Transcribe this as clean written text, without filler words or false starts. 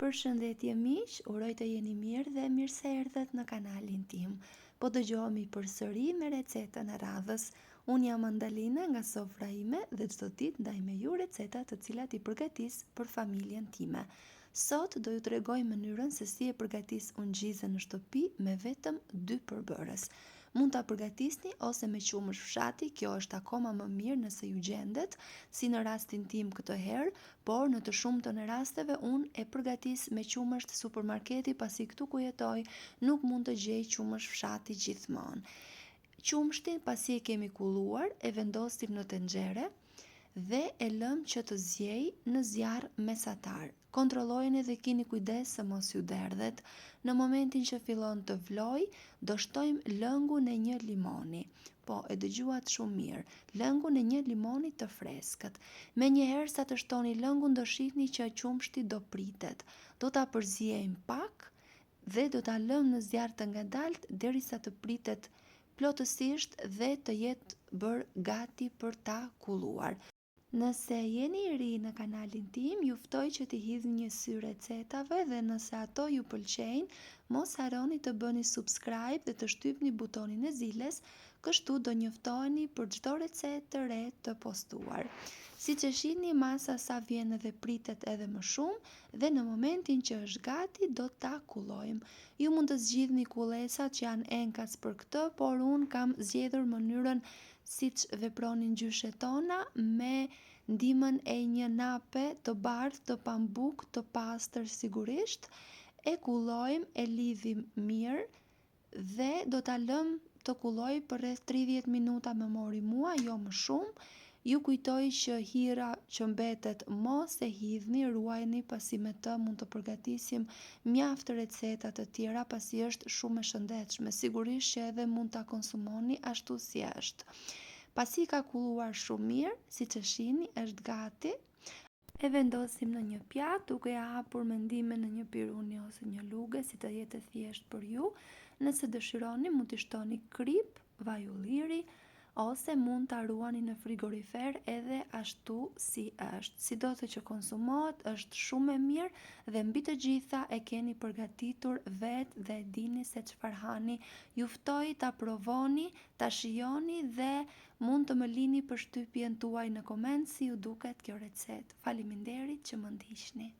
Përshëndetje miq, uroj të jeni mirë dhe mirë se erdhët në kanalin tim. Po dëgjohemi përsëri me recetën e radhës. Unë jam Andalina nga sofra ime dhe çdo ditë ndaj me ju receta të cilat i përgatis për familjen time. Sot do ju tregoj mënyrën se si e përgatis ungjizën në shtëpi me vetëm 2 përbërës. Mund ta përgatisni ose me qumësh fshati, kjo është akoma më mirë nëse ju gjendet, si në rastin tim këtë herë, por në të shumtën e rasteve unë e përgatis me qumësh të supermarketi pasi këtu ku jetoj nuk mund të gjej qumësh fshati gjithmonë. Qumshtin pasi e kemi kulluar, e vendosim në tenxhere dhe e lëm që të zjej në zjarr mesatar. Kontrollojeni dhe keni kujdes se mos ju derdhet. Në momentin që fillon të vloj, do shtojmë lëngun e 1 limoni. Po, e dëgjuat shumë mirë. Lëngun e 1 limoni të freskët. Menjëherë sa të shtoni lëngun do shihni që qumshti do pritet. Do ta përziejmë pak dhe do ta lëmë në zjarr të ngadalt derisa të pritet plotësisht dhe të jetë bërë gati për ta kulluar. Nëse jeni i ri në kanalin tim, ju ftoj që t'i hidhni një sy recetave dhe nëse ato ju pëlqejnë, mos harroni të bëni subscribe dhe të shtypni butonin e ziles, kështu do njoftoheni për çdo recetë të re të postuar. Siç e shihni, masa sa vjen edhe pritet edhe më shumë dhe në momentin që është gati do ta kullojmë. Ju mund të zgjidhni kullesat që janë enkas për këtë, por unë kam zgjedhur mënyrën siç vepronin gjyshet tona me ndihmën e një nape të bardhë të pambuk të pastër sigurisht. E kullojmë, e lidhim mirë dhe do ta lëm të kulloj për rreth 30 minuta më mori mua, jo më shumë. Ju kujtoj që hira që mbetet mos e hidhni, ruajeni pasi me të mund të përgatisim mjaft receta të tjera pasi është shumë e shëndetshme. Sigurisht që edhe mund ta konsumoni ashtu si është. Pasi ka kulluar shumë mirë, siç e shihni, është gati. E vendosim në një pjatë duke ja hapur me ndihmën e një piruni ose një luge, si të jetë e thjeshtë për ju. Nëse dëshironi, mund t'i shtoni krip, vaj ulliri, ose mund ta ruani në frigorifer edhe ashtu si është. Sidoqë që konsumohet, është shumë e mirë dhe mbi të gjitha e keni përgatitur vetë dhe e dini se çfarë hani. Ju ftoj ta provoni, ta shijoni dhe mund të më lini përshtypjen tuaj në koment si ju duket kjo recetë. Faleminderit që më ndiqni.